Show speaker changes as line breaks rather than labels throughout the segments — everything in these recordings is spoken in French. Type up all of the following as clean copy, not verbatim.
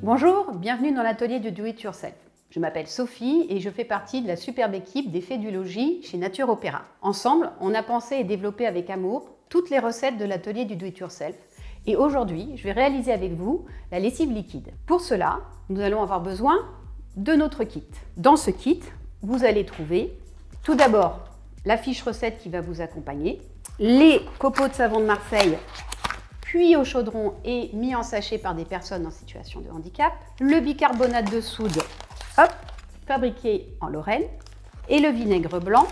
Bonjour, bienvenue dans l'atelier du Do It Yourself. Je m'appelle Sophie et je fais partie de la superbe équipe des Fées du Logis chez Nature Opéra. Ensemble, on a pensé et développé avec amour toutes les recettes de l'atelier du Do It Yourself. Et aujourd'hui, je vais réaliser avec vous la lessive liquide. Pour cela, nous allons avoir besoin de notre kit. Dans ce kit, vous allez trouver tout d'abord la fiche recette qui va vous accompagner, les copeaux de savon de Marseille cuits au chaudron et mis en sachet par des personnes en situation de handicap, le bicarbonate de soude, fabriqué en Lorraine, et le vinaigre blanc,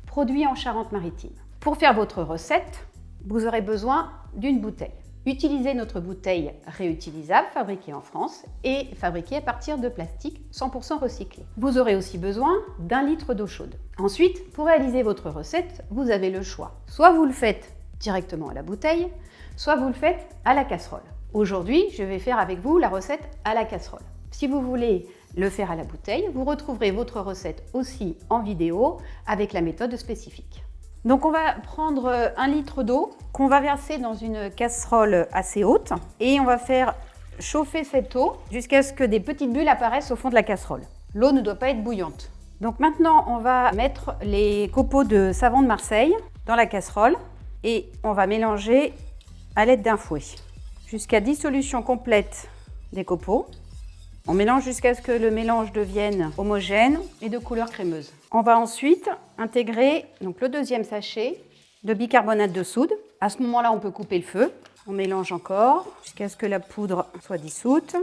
produit en Charente-Maritime. Pour faire votre recette, vous aurez besoin d'une bouteille. Utilisez notre bouteille réutilisable, fabriquée en France et fabriquée à partir de plastique 100% recyclé. Vous aurez aussi besoin d'1 litre d'eau chaude. Ensuite, pour réaliser votre recette, vous avez le choix. Soit vous le faites directement à la bouteille, soit vous le faites à la casserole. Aujourd'hui, je vais faire avec vous la recette à la casserole. Si vous voulez le faire à la bouteille, vous retrouverez votre recette aussi en vidéo avec la méthode spécifique. Donc on va prendre 1 litre d'eau qu'on va verser dans une casserole assez haute et on va faire chauffer cette eau jusqu'à ce que des petites bulles apparaissent au fond de la casserole. L'eau ne doit pas être bouillante. Donc maintenant, on va mettre les copeaux de savon de Marseille dans la casserole et on va mélanger à l'aide d'un fouet jusqu'à dissolution complète des copeaux. On mélange jusqu'à ce que le mélange devienne homogène et de couleur crémeuse. On va ensuite intégrer donc, le deuxième sachet de bicarbonate de soude. À ce moment-là, on peut couper le feu. On mélange encore jusqu'à ce que la poudre soit dissoute.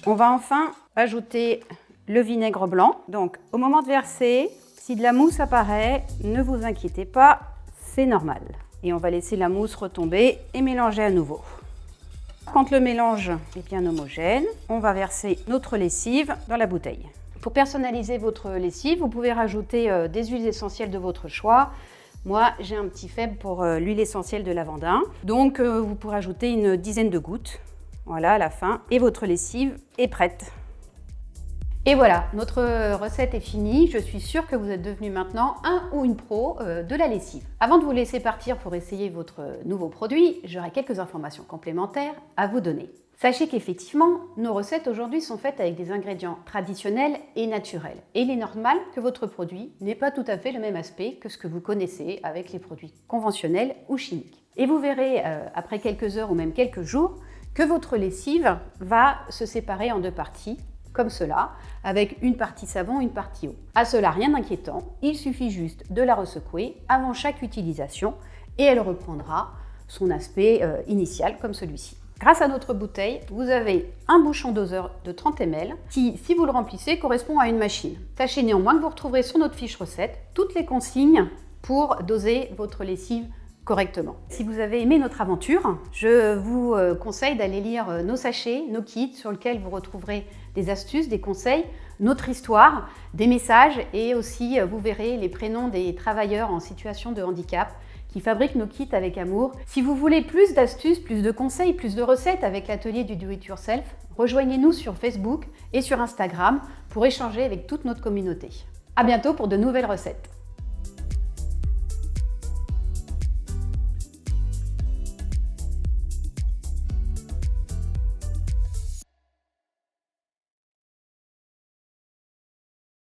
On va enfin ajouter le vinaigre blanc. Donc, au moment de verser, si de la mousse apparaît, ne vous inquiétez pas, c'est normal. Et on va laisser la mousse retomber et mélanger à nouveau. Quand le mélange est bien homogène, on va verser notre lessive dans la bouteille. Pour personnaliser votre lessive, vous pouvez rajouter des huiles essentielles de votre choix. Moi, j'ai un petit faible pour l'huile essentielle de lavandin. Donc, vous pourrez ajouter une dizaine de gouttes. Voilà, à la fin. Et votre lessive est prête. Et voilà, notre recette est finie. Je suis sûre que vous êtes devenu maintenant un ou une pro de la lessive. Avant de vous laisser partir pour essayer votre nouveau produit, j'aurai quelques informations complémentaires à vous donner. Sachez qu'effectivement, nos recettes aujourd'hui sont faites avec des ingrédients traditionnels et naturels. Et il est normal que votre produit n'ait pas tout à fait le même aspect que ce que vous connaissez avec les produits conventionnels ou chimiques. Et vous verrez après quelques heures ou même quelques jours que votre lessive va se séparer en deux parties, comme cela, avec une partie savon, une partie eau. À cela, rien d'inquiétant, il suffit juste de la ressecouer avant chaque utilisation et elle reprendra son aspect initial comme celui-ci. Grâce à notre bouteille, vous avez un bouchon doseur de 30 ml qui, si vous le remplissez, correspond à une machine. Sachez néanmoins que vous retrouverez sur notre fiche recette toutes les consignes pour doser votre lessive correctement. Si vous avez aimé notre aventure, je vous conseille d'aller lire nos sachets, nos kits sur lesquels vous retrouverez des astuces, des conseils, notre histoire, des messages et aussi vous verrez les prénoms des travailleurs en situation de handicap qui fabriquent nos kits avec amour. Si vous voulez plus d'astuces, plus de conseils, plus de recettes avec l'atelier du Do It Yourself, rejoignez-nous sur Facebook et sur Instagram pour échanger avec toute notre communauté. À bientôt pour de nouvelles recettes.